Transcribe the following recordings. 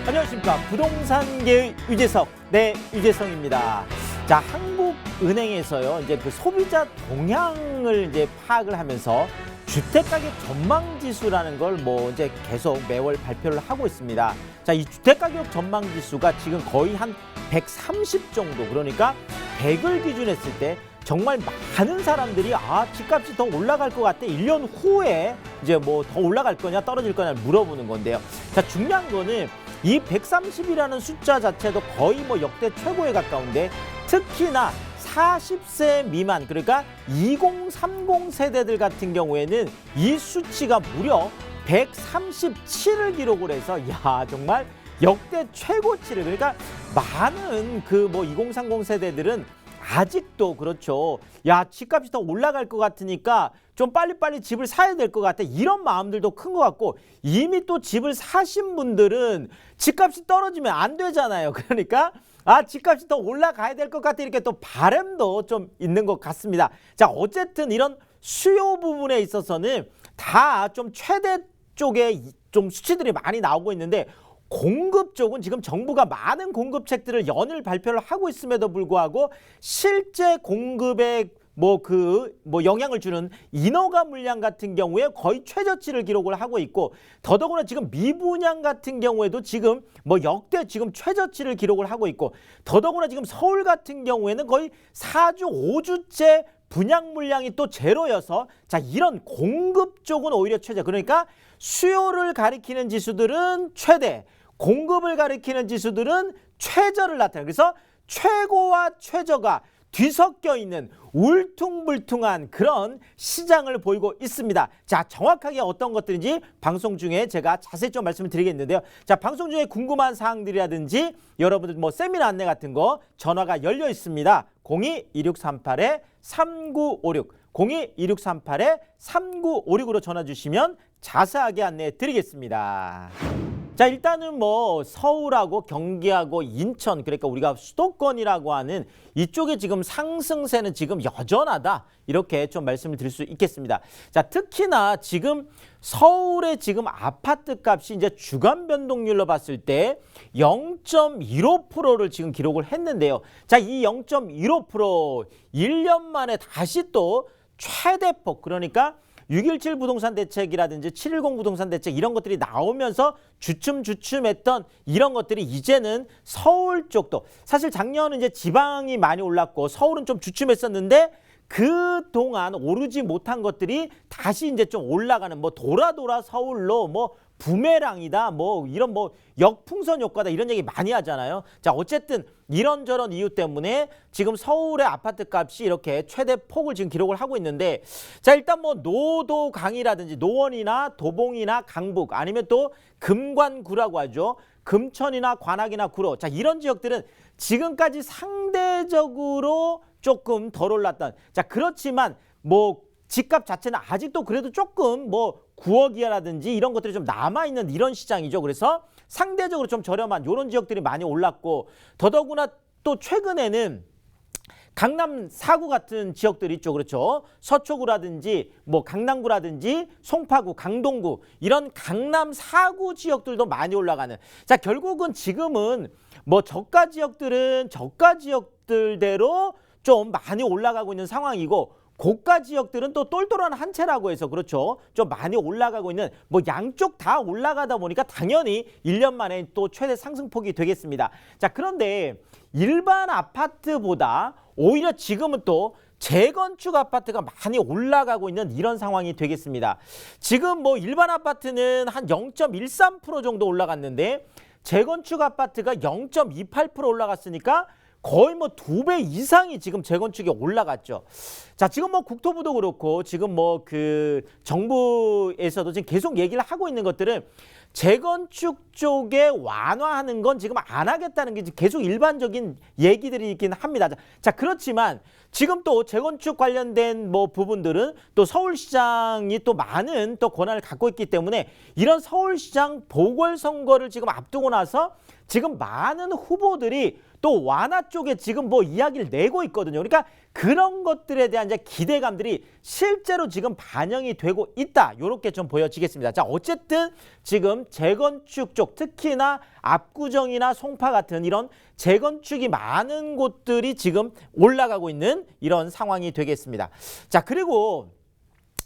안녕하십니까. 부동산계의 유재석, 네, 유재석입니다. 자, 한국은행에서요, 이제 그 소비자 동향을 이제 파악을 하면서 주택가격 전망지수라는 걸 이제 계속 매월 발표를 하고 있습니다. 자, 이 주택가격 전망지수가 지금 거의 한 130 정도, 그러니까 100을 기준했을 때 정말 많은 사람들이 집값이 더 올라갈 것 같아. 1년 후에 이제 더 올라갈 거냐 떨어질 거냐 물어보는 건데요. 자, 중요한 거는 이 130이라는 숫자 자체도 거의 역대 최고에 가까운데, 특히나 40세 미만, 그러니까 2030 세대들 같은 경우에는 이 수치가 무려 137을 기록을 해서 정말 역대 최고치를, 그러니까 많은 2030 세대들은 아직도 그렇죠. 집값이 더 올라갈 것 같으니까 좀 빨리빨리 집을 사야 될 것 같아. 이런 마음들도 큰 것 같고, 이미 또 집을 사신 분들은 집값이 떨어지면 안 되잖아요. 그러니까 집값이 더 올라가야 될 것 같아. 이렇게 또 바람도 좀 있는 것 같습니다. 자, 어쨌든 이런 수요 부분에 있어서는 다 좀 최대 쪽에 좀 수치들이 많이 나오고 있는데, 공급 쪽은 지금 정부가 많은 공급책들을 연일 발표를 하고 있음에도 불구하고 실제 공급에 영향을 주는 인허가 물량 같은 경우에 거의 최저치를 기록을 하고 있고, 더더구나 지금 미분양 같은 경우에도 지금 역대 지금 최저치를 기록을 하고 있고, 더더구나 지금 서울 같은 경우에는 거의 4주, 5주째 분양 물량이 또 제로여서, 자, 이런 공급 쪽은 오히려 최저, 그러니까 수요를 가리키는 지수들은 최대, 공급을 가리키는 지수들은 최저를 나타내요. 그래서 최고와 최저가 뒤섞여 있는 울퉁불퉁한 그런 시장을 보이고 있습니다. 자, 정확하게 어떤 것들인지 방송 중에 제가 자세히 좀 말씀을 드리겠는데요. 자, 방송 중에 궁금한 사항들이라든지 여러분들 세미나 안내 같은 거 전화가 열려 있습니다. 02-2638-3956 02-2638-3956으로 전화 주시면 자세하게 안내해 드리겠습니다. 자, 일단은 서울하고 경기하고 인천, 그러니까 우리가 수도권이라고 하는 이쪽에 지금 상승세는 지금 여전하다, 이렇게 좀 말씀을 드릴 수 있겠습니다. 자, 특히나 지금 서울의 지금 아파트 값이 이제 주간 변동률로 봤을 때 0.15%를 지금 기록을 했는데요. 자, 이 0.15% 1년 만에 다시 또 최대폭, 그러니까 6.17 부동산 대책이라든지 7.10 부동산 대책, 이런 것들이 나오면서 주춤주춤했던 이런 것들이 이제는 서울 쪽도, 사실 작년은 이제 지방이 많이 올랐고 서울은 좀 주춤했었는데, 그동안 오르지 못한 것들이 다시 이제 좀 올라가는, 돌아 서울로 부메랑이다, 이런 역풍선 효과다, 이런 얘기 많이 하잖아요. 자, 어쨌든 이런저런 이유 때문에 지금 서울의 아파트 값이 이렇게 최대 폭을 지금 기록을 하고 있는데, 자, 일단 노도강이라든지 노원이나 도봉이나 강북, 아니면 또 금관구라고 하죠. 금천이나 관악이나 구로, 자, 이런 지역들은 지금까지 상대적으로 조금 덜 올랐던, 자, 그렇지만 집값 자체는 아직도 그래도 조금 9억 이하라든지 이런 것들이 좀 남아있는 이런 시장이죠. 그래서 상대적으로 좀 저렴한 이런 지역들이 많이 올랐고, 더더구나 또 최근에는 강남 4구 같은 지역들 있죠. 그렇죠. 서초구라든지 강남구라든지 송파구, 강동구, 이런 강남 4구 지역들도 많이 올라가는, 자, 결국은 지금은 저가 지역들은 저가 지역들대로 좀 많이 올라가고 있는 상황이고, 고가 지역들은 또 똘똘한 한 채라고 해서, 그렇죠, 좀 많이 올라가고 있는, 양쪽 다 올라가다 보니까 당연히 1년 만에 또 최대 상승폭이 되겠습니다. 자, 그런데 일반 아파트보다 오히려 지금은 또 재건축 아파트가 많이 올라가고 있는 이런 상황이 되겠습니다. 지금 일반 아파트는 한 0.13% 정도 올라갔는데, 재건축 아파트가 0.28% 올라갔으니까 거의 2배 이상이 지금 재건축이 올라갔죠. 자, 지금 국토부도 그렇고 지금 정부에서도 지금 계속 얘기를 하고 있는 것들은 재건축 쪽에 완화하는 건 지금 안 하겠다는 게 계속 일반적인 얘기들이 있긴 합니다. 자, 그렇지만 지금 또 재건축 관련된 부분들은 또 서울시장이 또 많은 또 권한을 갖고 있기 때문에, 이런 서울시장 보궐선거를 지금 앞두고 나서 지금 많은 후보들이 또 완화 쪽에 지금 뭐 이야기를 내고 있거든요. 그러니까 그런 것들에 대한 이제 기대감들이 실제로 지금 반영이 되고 있다. 이렇게 좀 보여지겠습니다. 자, 어쨌든 지금 재건축 쪽, 특히나 압구정이나 송파 같은 이런 재건축이 많은 곳들이 지금 올라가고 있는 이런 상황이 되겠습니다. 자, 그리고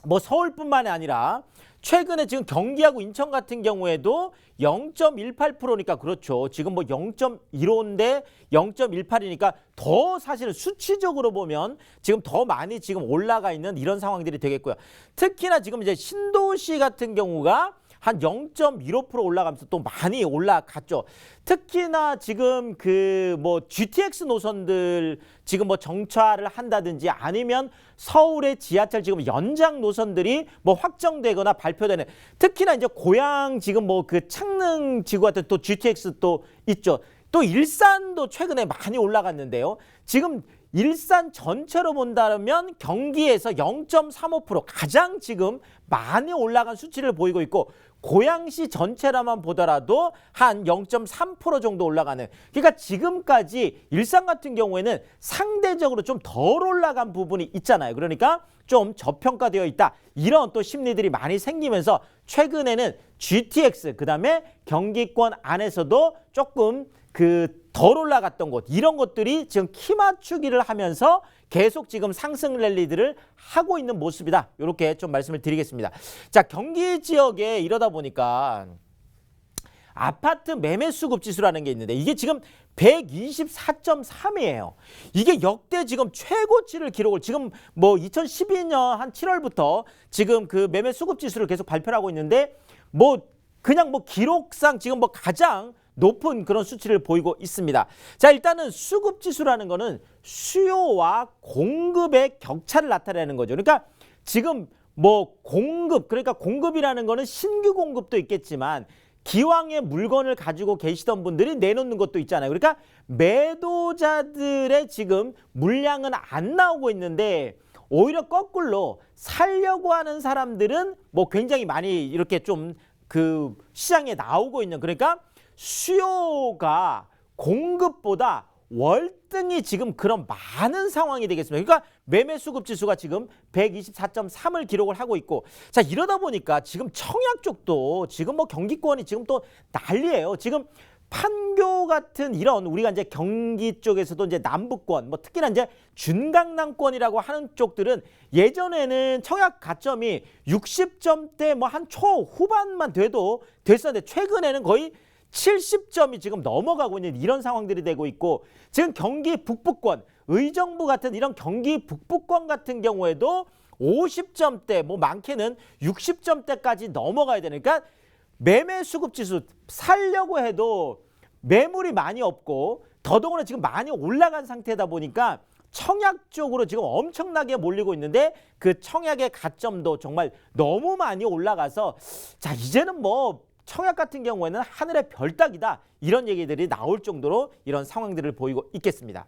뭐 서울뿐만이 아니라 최근에 지금 경기하고 인천 같은 경우에도 0.18%니까 그렇죠. 지금 뭐 0.15인데 0.18이니까 더 사실은 수치적으로 보면 지금 더 많이 지금 올라가 있는 이런 상황들이 되겠고요. 특히나 지금 이제 신도시 같은 경우가 한 0.15% 올라가면서 또 많이 올라갔죠. 특히나 지금 그 뭐 GTX 노선들 지금 뭐 정차를 한다든지 아니면 서울의 지하철 지금 연장 노선들이 뭐 확정되거나 발표되는, 특히나 이제 고양 지금 뭐 그 창릉 지구 같은 또 GTX 또 있죠. 또 일산도 최근에 많이 올라갔는데요. 지금 일산 전체로 본다면 경기에서 0.35% 가장 지금 많이 올라간 수치를 보이고 있고, 고양시 전체라만 보더라도 한 0.3% 정도 올라가는, 그러니까 지금까지 일산 같은 경우에는 상대적으로 좀 덜 올라간 부분이 있잖아요. 그러니까 좀 저평가되어 있다. 이런 또 심리들이 많이 생기면서 최근에는 GTX, 그다음에 경기권 안에서도 조금 그 덜 올라갔던 곳, 이런 것들이 지금 키 맞추기를 하면서 계속 지금 상승 랠리들을 하고 있는 모습이다. 이렇게 좀 말씀을 드리겠습니다. 자, 경기 지역에 이러다 보니까 아파트 매매 수급 지수라는 게 있는데 이게 지금 124.3이에요. 이게 역대 지금 최고치를 기록을, 지금 뭐 2012년 한 7월부터 지금 그 매매 수급 지수를 계속 발표를 하고 있는데 뭐 그냥 뭐 기록상 지금 뭐 가장 높은 그런 수치를 보이고 있습니다. 자, 일단은 수급 지수라는 거는 수요와 공급의 격차를 나타내는 거죠. 그러니까 지금 뭐 공급, 그러니까 공급이라는 거는 신규 공급도 있겠지만 기왕에 물건을 가지고 계시던 분들이 내놓는 것도 있잖아요. 그러니까 매도자들의 지금 물량은 안 나오고 있는데 오히려 거꾸로 살려고 하는 사람들은 뭐 굉장히 많이 이렇게 좀 그 시장에 나오고 있는, 그러니까 수요가 공급보다 월등히 지금 그런 많은 상황이 되겠습니다. 그러니까 매매 수급 지수가 지금 124.3을 기록을 하고 있고, 자, 이러다 보니까 지금 청약 쪽도 지금 뭐 경기권이 지금 또 난리예요. 지금 판교 같은 이런 우리가 이제 경기 쪽에서도 이제 남부권, 뭐 특히나 이제 준강남권이라고 하는 쪽들은 예전에는 청약 가점이 60점대 뭐 한 초후반만 돼도 됐었는데 최근에는 거의 70점이 지금 넘어가고 있는 이런 상황들이 되고 있고, 지금 경기 북부권, 의정부 같은 이런 경기 북부권 같은 경우에도 50점대, 뭐 많게는 60점대까지 넘어가야 되니까 매매 수급 지수 살려고 해도 매물이 많이 없고 더더구나 지금 많이 올라간 상태다 보니까 청약 쪽으로 지금 엄청나게 몰리고 있는데 그 청약의 가점도 정말 너무 많이 올라가서, 자, 이제는 뭐 청약 같은 경우에는 하늘의 별 따기다, 이런 얘기들이 나올 정도로 이런 상황들을 보이고 있겠습니다.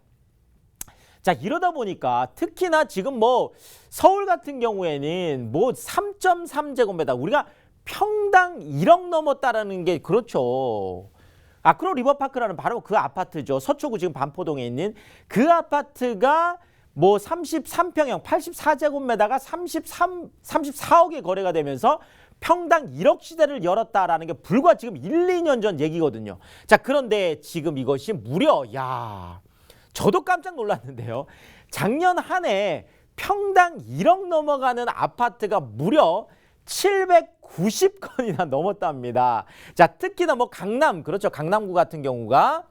자, 이러다 보니까 특히나 지금 뭐 서울 같은 경우에는 뭐 3.3제곱미터, 우리가 평당 1억 넘었다라는 게, 그렇죠. 아크로 리버파크라는 바로 그 아파트죠. 서초구 지금 반포동에 있는 그 아파트가 뭐 33평형 84제곱미터가 34억에 거래가 되면서 평당 1억 시대를 열었다라는 게 불과 지금 1, 2년 전 얘기거든요. 자, 그런데 지금 이것이 무려, 야, 저도 깜짝 놀랐는데요. 작년 한 해 평당 1억 넘어가는 아파트가 무려 790건이나 넘었답니다. 자, 특히나 뭐 강남, 그렇죠. 강남구 같은 경우가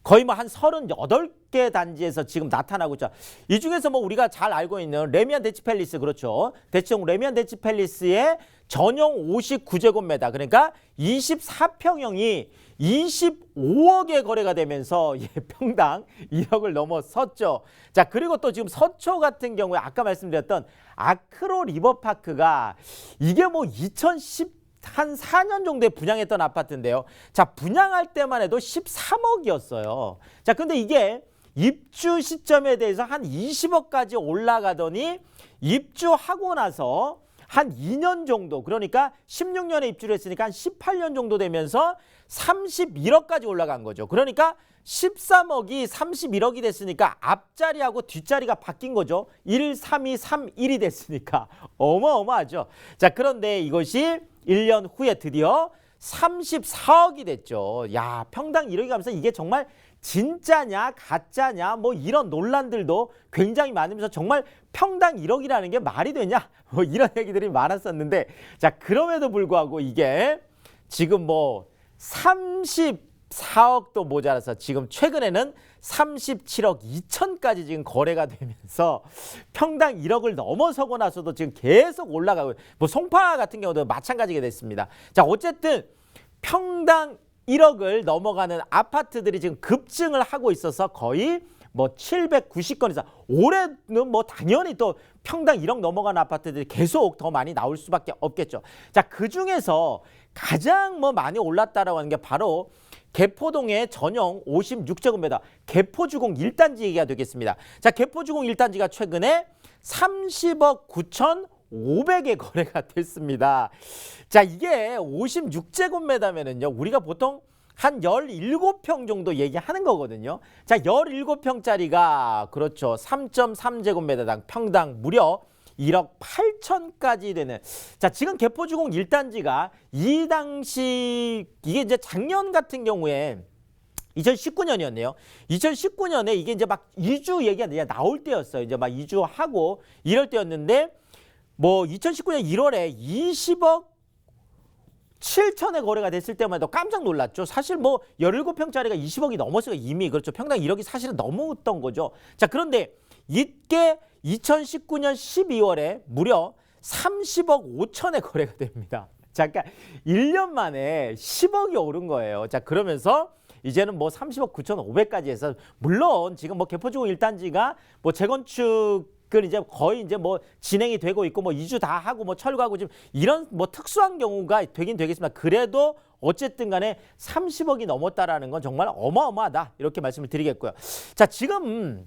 거의 뭐 한 38개 단지에서 지금 나타나고 있죠. 이 중에서 뭐 우리가 잘 알고 있는 레미안 대치팰리스, 그렇죠. 대치동 레미안 대치팰리스의 전용 59제곱미터, 그러니까 24평형이 25억에 거래가 되면서 평당 1억을 넘어섰죠. 자, 그리고 또 지금 서초 같은 경우에 아까 말씀드렸던 아크로 리버파크가 이게 뭐 2010한 4년 정도에 분양했던 아파트인데요. 자, 분양할 때만 해도 13억이었어요. 자, 근데 이게 입주 시점에 대해서 한 20억까지 올라가더니 입주하고 나서 한 2년 정도, 그러니까 16년에 입주를 했으니까 한 18년 정도 되면서 31억까지 올라간 거죠. 그러니까 13억이 31억이 됐으니까 앞자리하고 뒷자리가 바뀐 거죠. 1, 3, 2, 3, 1이 됐으니까 어마어마하죠. 자, 그런데 이것이 1년 후에 드디어 34억이 됐죠. 야, 평당 1억이 가면서 이게 정말 진짜냐 가짜냐 뭐 이런 논란들도 굉장히 많으면서 정말 평당 1억이라는 게 말이 되냐 뭐 이런 얘기들이 많았었는데, 자, 그럼에도 불구하고 이게 지금 뭐 34억도 모자라서 지금 최근에는 37억 2천까지 지금 거래가 되면서 평당 1억을 넘어서고 나서도 지금 계속 올라가고, 뭐 송파 같은 경우도 마찬가지가 됐습니다. 자, 어쨌든 평당 1억을 넘어가는 아파트들이 지금 급증을 하고 있어서 거의 뭐 790건 이상, 올해는 뭐 당연히 또 평당 1억 넘어가는 아파트들이 계속 더 많이 나올 수밖에 없겠죠. 자, 그중에서 가장 뭐 많이 올랐다라고 하는 게 바로 개포동의 전용 56제곱미터 개포주공 1단지 얘기가 되겠습니다. 자, 개포주공 1단지가 최근에 30억 9,500에 거래가 됐습니다. 자, 이게 56제곱미터면은요, 우리가 보통 한 17평 정도 얘기하는 거거든요. 자, 17평짜리가 그렇죠. 3.3제곱미터당 평당 무려 1억 8천까지 되는. 자, 지금 개포주공 1단지가 이 당시 이게 이제 작년 같은 경우에 2019년이었네요. 2019년에 이게 이제 막 이주 얘기가 나올 때였어요. 이제 막 이주하고 이럴 때였는데, 뭐 2019년 1월에 20억 7천에 거래가 됐을 때만 해도 깜짝 놀랐죠. 사실 뭐 17평짜리가 20억이 넘었으니까 이미 그렇죠. 평당 1억이 사실은 넘었던 거죠. 자, 그런데 이게 2019년 12월에 무려 30억 5천에 거래가 됩니다. 자, 그러니까 1년 만에 10억이 오른 거예요. 자, 그러면서 이제는 뭐 30억 9,500까지 해서, 물론 지금 뭐 개포주공 1단지가 뭐 재건축을 이제 거의 이제 뭐 진행이 되고 있고 뭐 이주 다 하고 뭐 철거하고 지금 이런 뭐 특수한 경우가 되긴 되겠습니다. 그래도 어쨌든 간에 30억이 넘었다라는 건 정말 어마어마하다, 이렇게 말씀을 드리겠고요. 자, 지금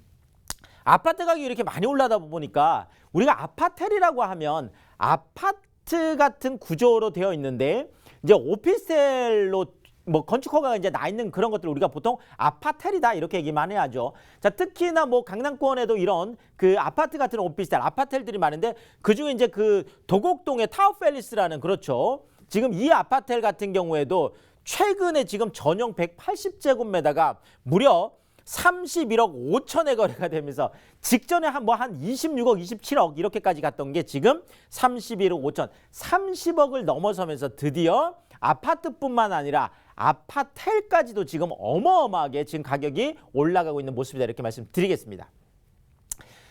아파트 가격이 이렇게 많이 올라다 보니까 우리가 아파텔이라고 하면 아파트 같은 구조로 되어 있는데, 이제 오피스텔로 뭐 건축허가가 이제 나 있는 그런 것들을 우리가 보통 아파텔이다 이렇게 얘기만 해야죠. 자, 특히나 뭐 강남권에도 이런 그 아파트 같은 오피스텔, 아파텔들이 많은데, 그중에 이제 그 도곡동의 타워팰리스라는, 그렇죠, 지금 이 아파텔 같은 경우에도 최근에 지금 전용 180제곱미터가 무려 31억 5천에 거래가 되면서, 직전에 한 26억 27억 이렇게까지 갔던 게 지금 31억 5천, 30억을 넘어서면서 드디어 아파트뿐만 아니라 아파텔까지도 지금 어마어마하게 지금 가격이 올라가고 있는 모습이다, 이렇게 말씀드리겠습니다.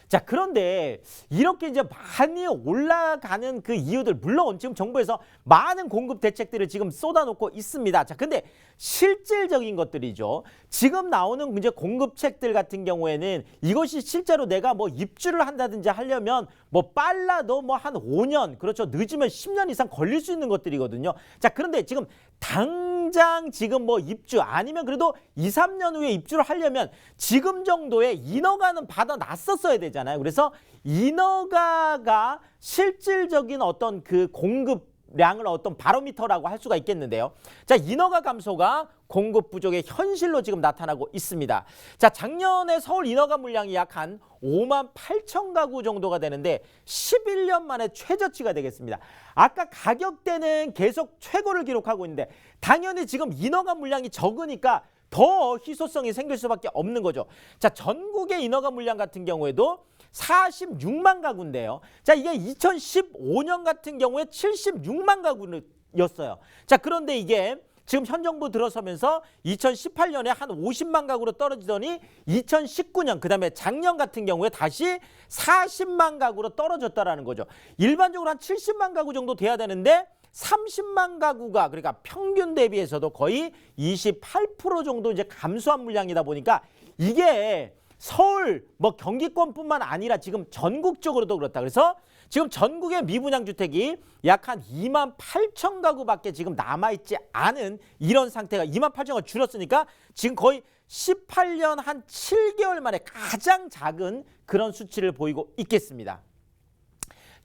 자, 그런데 이렇게 이제 많이 올라가는 그 이유들, 물론 지금 정부에서 많은 공급 대책들을 지금 쏟아놓고 있습니다. 자, 근데 실질적인 것들이죠. 지금 나오는 이제 공급책들 같은 경우에는 이것이 실제로 내가 뭐 입주를 한다든지 하려면 뭐 빨라도 뭐 한 5년, 그렇죠, 늦으면 10년 이상 걸릴 수 있는 것들이거든요. 자, 그런데 지금 당장 지금 뭐 입주 아니면 그래도 2, 3년 후에 입주를 하려면 지금 정도의 인허가는 받아놨었어야 되잖아요. 그래서 인허가가 실질적인 어떤 그 공급량을 어떤 바로미터라고 할 수가 있겠는데요. 자, 인허가 감소가 공급 부족의 현실로 지금 나타나고 있습니다. 자, 작년에 서울 인허가 물량이 약 한 5만 8천 가구 정도가 되는데 11년 만에 최저치가 되겠습니다. 아까 가격대는 계속 최고를 기록하고 있는데, 당연히 지금 인허가 물량이 적으니까 더 희소성이 생길 수밖에 없는 거죠. 자, 전국의 인허가 물량 같은 경우에도 46만 가구인데요. 자, 이게 2015년 같은 경우에 76만 가구였어요. 자, 그런데 이게 지금 현 정부 들어서면서 2018년에 한 50만 가구로 떨어지더니 2019년, 그다음에 작년 같은 경우에 다시 40만 가구로 떨어졌다라는 거죠. 일반적으로 한 70만 가구 정도 돼야 되는데 30만 가구가, 그러니까 평균 대비해서도 거의 28% 정도 이제 감소한 물량이다 보니까, 이게 서울 뭐 경기권뿐만 아니라 지금 전국적으로도 그렇다. 그래서 지금 전국의 미분양 주택이 약 한 2만 8천 가구밖에 지금 남아있지 않은 이런 상태가, 2만 8천가 줄었으니까 지금 거의 18년 한 7개월 만에 가장 작은 그런 수치를 보이고 있겠습니다.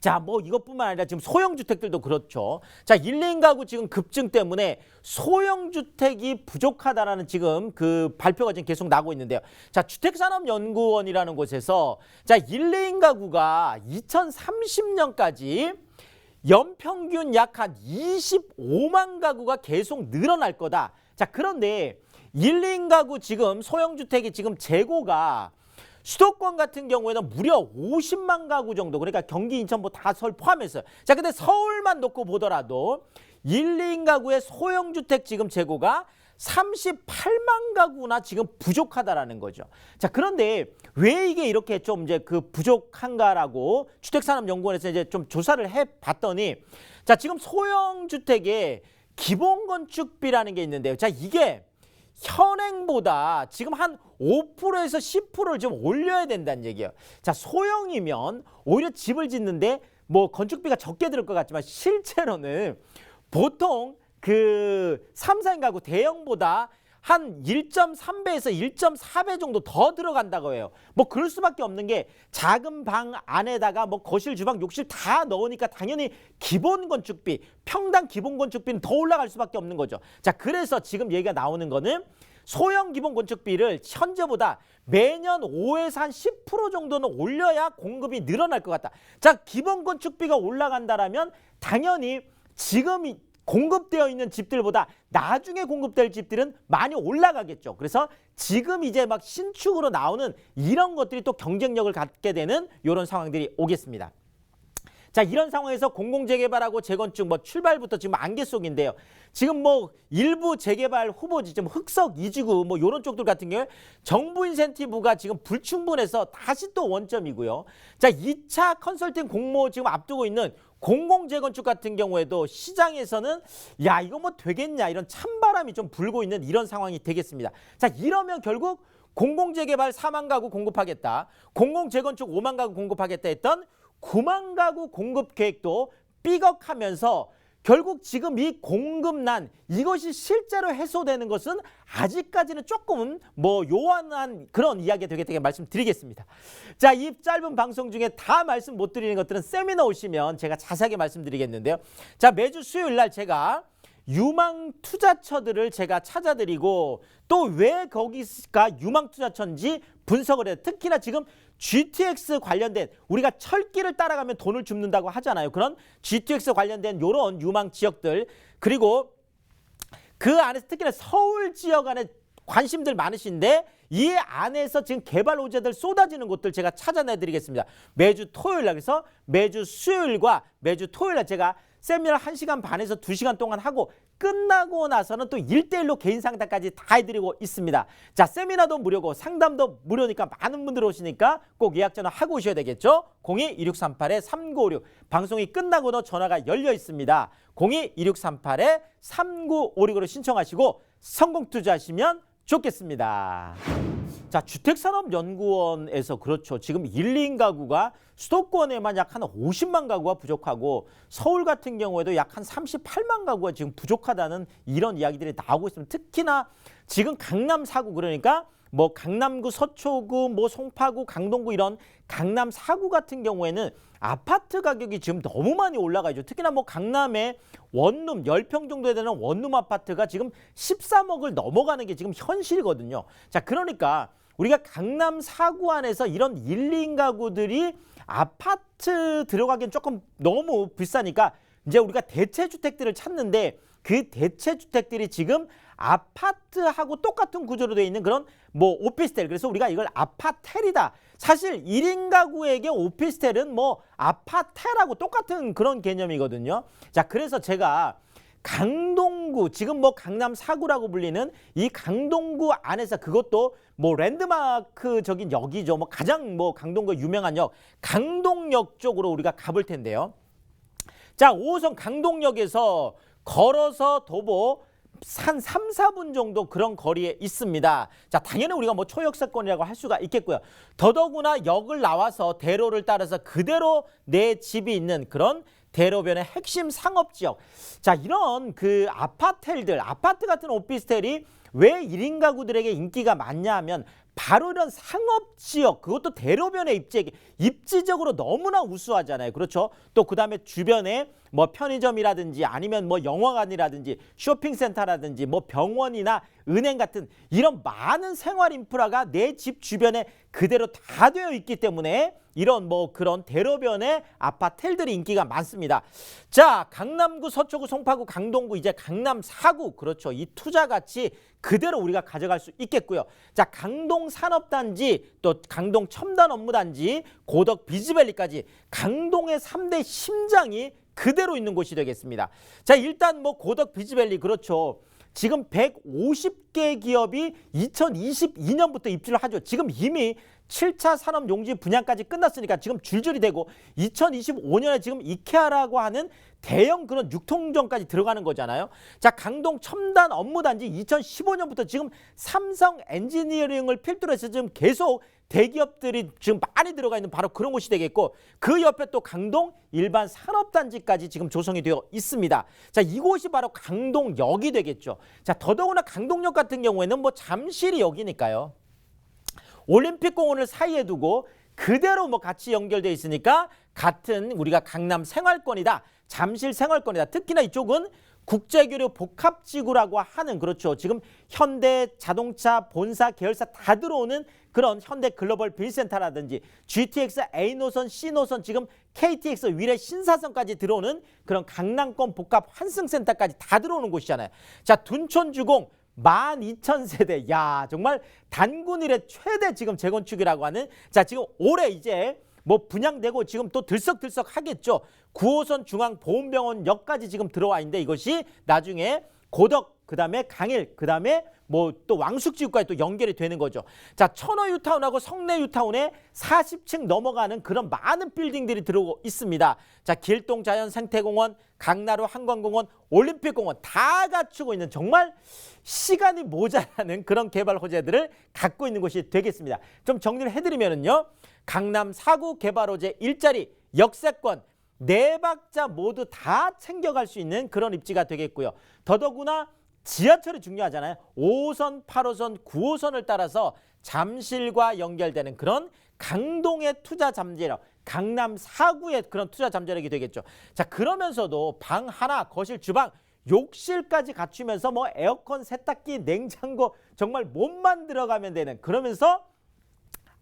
자, 뭐 이것뿐만 아니라 지금 소형주택들도 그렇죠. 자, 1, 2인 가구 지금 급증 때문에 소형주택이 부족하다라는 지금 그 발표가 지금 계속 나오고 있는데요. 자, 주택산업연구원이라는 곳에서 자, 1, 2인 가구가 2030년까지 연평균 약 한 25만 가구가 계속 늘어날 거다. 자, 그런데 1, 2인 가구 지금 소형주택이 지금 재고가 수도권 같은 경우에는 무려 50만 가구 정도, 그러니까 경기, 인천 뭐 다 서울 포함해서. 자, 근데 서울만 놓고 보더라도 1, 2인 가구의 소형주택 지금 재고가 38만 가구나 지금 부족하다라는 거죠. 자, 그런데 왜 이게 이렇게 좀 이제 그 부족한가라고 주택산업연구원에서 이제 좀 조사를 해 봤더니, 자, 지금 소형주택의 기본건축비라는 게 있는데요. 자, 이게 현행보다 지금 한 5%에서 10%를 좀 올려야 된다는 얘기예요. 자, 소형이면 오히려 집을 짓는데 뭐 건축비가 적게 들을 것 같지만 실제로는 보통 그 3, 4인 가구 대형보다 한 1.3배에서 1.4배 정도 더 들어간다고 해요. 뭐 그럴 수밖에 없는 게 작은 방 안에다가 뭐 거실, 주방, 욕실 다 넣으니까 당연히 기본 건축비, 평당 기본 건축비는 더 올라갈 수밖에 없는 거죠. 자, 그래서 지금 얘기가 나오는 거는 소형 기본 건축비를 현재보다 매년 5에서 한 10% 정도는 올려야 공급이 늘어날 것 같다. 자, 기본 건축비가 올라간다라면 당연히 지금 공급되어 있는 집들보다 나중에 공급될 집들은 많이 올라가겠죠. 그래서 지금 이제 막 신축으로 나오는 이런 것들이 또 경쟁력을 갖게 되는 이런 상황들이 오겠습니다. 자, 이런 상황에서 공공재개발하고 재건축 뭐 출발부터 지금 안개 속인데요. 지금 뭐 일부 재개발 후보지, 지금 흑석 이지구 뭐 이런 쪽들 같은 경우에 정부 인센티브가 지금 불충분해서 다시 또 원점이고요. 자, 2차 컨설팅 공모 지금 앞두고 있는 공공재건축 같은 경우에도 시장에서는 야, 이거 뭐 되겠냐, 이런 찬바람이 좀 불고 있는 이런 상황이 되겠습니다. 자, 이러면 결국 공공재개발 4만 가구 공급하겠다, 공공재건축 5만 가구 공급하겠다 했던 9만 가구 공급 계획도 삐걱하면서 결국 지금 이 공급난, 이것이 실제로 해소되는 것은 아직까지는 조금 뭐 요한한 그런 이야기가 되게 말씀드리겠습니다. 자, 이 짧은 방송 중에 다 말씀 못 드리는 것들은 세미나 오시면 제가 자세하게 말씀드리겠는데요. 자, 매주 수요일 날 제가 유망 투자처들을 제가 찾아드리고 또 왜 거기가 유망 투자처인지 분석을 해요. 특히나 지금 GTX 관련된, 우리가 철길을 따라가면 돈을 줍는다고 하잖아요. 그런 GTX 관련된 이런 유망 지역들, 그리고 그 안에서 특히나 서울 지역 안에 관심들 많으신데 이 안에서 지금 개발 호재들 쏟아지는 곳들 제가 찾아내드리겠습니다. 매주 토요일 날, 그래서 매주 수요일과 매주 토요일 날 제가 세미나 1시간 반에서 2시간 동안 하고 끝나고 나서는 또 1대1로 개인 상담까지 다 해드리고 있습니다. 자, 세미나도 무료고 상담도 무료니까 많은 분들 오시니까 꼭 예약 전화 하고 오셔야 되겠죠. 02-2638-3956 방송이 끝나고도 전화가 열려 있습니다. 02-2638-3956으로 신청하시고 성공 투자하시면 좋겠습니다. 자, 주택산업연구원에서 그렇죠. 지금 1, 2인 가구가 수도권에만 약 한 50만 가구가 부족하고 서울 같은 경우에도 약 한 38만 가구가 지금 부족하다는 이런 이야기들이 나오고 있습니다. 특히나 지금 강남 4구, 그러니까 뭐 강남구, 서초구, 뭐 송파구, 강동구 이런 강남 4구 같은 경우에는 아파트 가격이 지금 너무 많이 올라가 있죠. 특히나 뭐 강남에 원룸 10평 정도 되는 원룸 아파트가 지금 13억을 넘어가는 게 지금 현실이거든요. 자, 그러니까 우리가 강남 4구 안에서 이런 1, 2인 가구들이 아파트 들어가기엔 조금 너무 비싸니까 이제 우리가 대체주택들을 찾는데 그 대체주택들이 지금 아파트하고 똑같은 구조로 되어 있는 그런 뭐 오피스텔, 그래서 우리가 이걸 아파텔이다. 사실 1인 가구에게 오피스텔은 뭐 아파텔하고 똑같은 그런 개념이거든요. 자, 그래서 제가 강동구, 지금 뭐 강남 4구라고 불리는 이 강동구 안에서, 그것도 뭐 랜드마크적인 역이죠. 뭐 가장 뭐 강동구 유명한 역, 강동역 쪽으로 우리가 가볼 텐데요. 자, 5호선 강동역에서 걸어서 도보 한 3, 4분 정도 그런 거리에 있습니다. 자, 당연히 우리가 뭐 초역세권이라고 할 수가 있겠고요. 더더구나 역을 나와서 대로를 따라서 그대로 내 집이 있는 그런 대로변의 핵심 상업지역. 자, 이런 그 아파텔들, 아파트 같은 오피스텔이 왜 1인 가구들에게 인기가 많냐 하면 바로 이런 상업지역, 그것도 대로변의 입지적으로 너무나 우수하잖아요. 그렇죠? 또 그다음에 주변에 뭐 편의점이라든지 아니면 뭐 영화관이라든지 쇼핑센터라든지 뭐 병원이나 은행 같은 이런 많은 생활 인프라가 내 집 주변에 그대로 다 되어 있기 때문에 이런 뭐 그런 대로변의 아파트들이 인기가 많습니다. 자, 강남구, 서초구, 송파구, 강동구, 이제 강남 4구, 그렇죠. 이 투자 가치 그대로 우리가 가져갈 수 있겠고요. 자, 강동 산업단지, 또 강동 첨단 업무단지, 고덕 비즈밸리까지 강동의 3대 심장이 그대로 있는 곳이 되겠습니다. 자, 일단 뭐 고덕 비즈밸리, 그렇죠. 지금 150개 기업이 2022년부터 입주를 하죠. 지금 이미 7차 산업용지 분양까지 끝났으니까 지금 줄줄이 되고 2025년에 지금 이케아라고 하는 대형 그런 유통점까지 들어가는 거잖아요. 자, 강동 첨단 업무단지 2015년부터 지금 삼성 엔지니어링을 필두로 해서 지금 계속 대기업들이 지금 많이 들어가 있는 바로 그런 곳이 되겠고, 그 옆에 또 강동 일반 산업단지까지 지금 조성이 되어 있습니다. 자, 이곳이 바로 강동역이 되겠죠. 자, 더더구나 강동역 같은 경우에는 뭐 잠실이 역이니까요. 올림픽공원을 사이에 두고 그대로 뭐 같이 연결되어 있으니까 같은 우리가 강남 생활권이다, 잠실 생활권이다. 특히나 이쪽은 국제교류 복합지구라고 하는, 그렇죠. 지금 현대 자동차 본사 계열사 다 들어오는 그런 현대 글로벌 빌센터라든지 GTX A노선, C노선, 지금 KTX 위례 신사선까지 들어오는 그런 강남권 복합 환승센터까지 다 들어오는 곳이잖아요. 자, 둔촌주공 12,000세대. 야, 정말 단군 이래 최대 지금 재건축이라고 하는, 자, 지금 올해 이제 뭐 분양되고 지금 또 들썩들썩 하겠죠. 9호선 중앙보훈병원역까지 지금 들어와 있는데 이것이 나중에 고덕, 그다음에 강일, 그다음에 뭐 또 왕숙지구까지 또 연결이 되는 거죠. 자, 천호유타운하고 성내유타운에 40층 넘어가는 그런 많은 빌딩들이 들어오고 있습니다. 자, 길동자연생태공원, 강나루 한강공원, 올림픽공원 다 갖추고 있는 정말 시간이 모자라는 그런 개발 호재들을 갖고 있는 곳이 되겠습니다. 좀 정리를 해드리면은요, 강남 4구 개발 호재 일자리, 역세권, 네 박자 모두 다 챙겨갈 수 있는 그런 입지가 되겠고요. 더더구나 지하철이 중요하잖아요. 5호선, 8호선, 9호선을 따라서 잠실과 연결되는 그런 강동의 투자 잠재력, 강남 4구의 그런 투자 잠재력이 되겠죠. 자, 그러면서도 방 하나, 거실, 주방, 욕실까지 갖추면서 뭐 에어컨, 세탁기, 냉장고 정말 몸만 들어가면 되는, 그러면서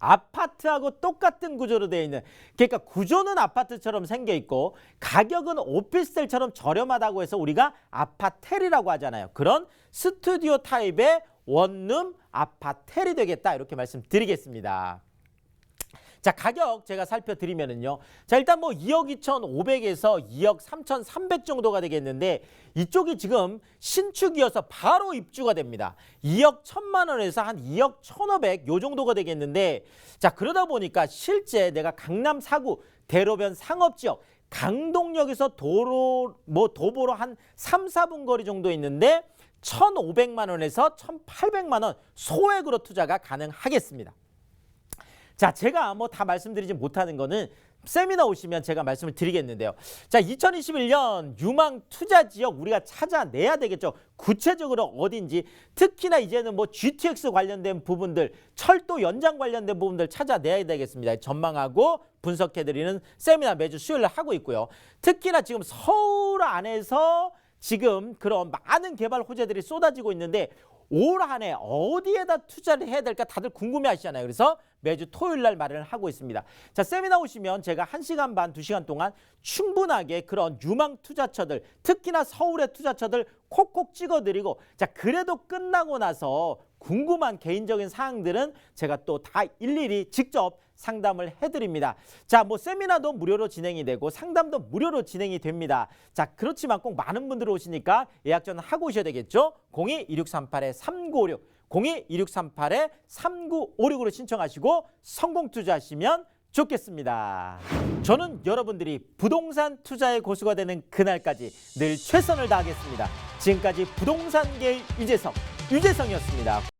아파트하고 똑같은 구조로 되어 있는, 그러니까 구조는 아파트처럼 생겨 있고 가격은 오피스텔처럼 저렴하다고 해서 우리가 아파텔이라고 하잖아요. 그런 스튜디오 타입의 원룸 아파텔이 되겠다, 이렇게 말씀드리겠습니다. 자, 가격 제가 살펴드리면은요. 자, 일단 뭐 2억 2,500에서 2억 3,300 정도가 되겠는데 이쪽이 지금 신축이어서 바로 입주가 됩니다. 2억 1,000만 원에서 한 2억 1,500 요 정도가 되겠는데, 자, 그러다 보니까 실제 내가 강남 4구 대로변 상업지역 강동역에서 도보로 한 3, 4분 거리 정도 있는데 1,500만 원에서 1,800만 원 소액으로 투자가 가능하겠습니다. 자, 제가 뭐 다 말씀드리지 못하는 거는 세미나 오시면 제가 말씀을 드리겠는데요. 자, 2021년 유망 투자 지역 우리가 찾아내야 되겠죠. 구체적으로 어딘지, 특히나 이제는 뭐 GTX 관련된 부분들, 철도 연장 관련된 부분들 찾아내야 되겠습니다. 전망하고 분석해드리는 세미나 매주 수요일에 하고 있고요. 특히나 지금 서울 안에서 지금 그런 많은 개발 호재들이 쏟아지고 있는데 올 한 해 어디에다 투자를 해야 될까 다들 궁금해 하시잖아요. 그래서 매주 토요일 날 마련을 하고 있습니다. 자, 세미나 오시면 제가 1시간 반, 2시간 동안 충분하게 그런 유망 투자처들, 특히나 서울의 투자처들 콕콕 찍어드리고, 자, 그래도 끝나고 나서 궁금한 개인적인 사항들은 제가 또 다 일일이 직접 상담을 해드립니다. 자, 뭐 세미나도 무료로 진행이 되고 상담도 무료로 진행이 됩니다. 자, 그렇지만 꼭 많은 분들 오시니까 예약 전화 하고 오셔야 되겠죠. 02-2638-3956, 02-2638-3956으로 신청하시고 성공 투자하시면 좋겠습니다. 저는 여러분들이 부동산 투자의 고수가 되는 그날까지 늘 최선을 다하겠습니다. 지금까지 부동산계의 유재성이었습니다.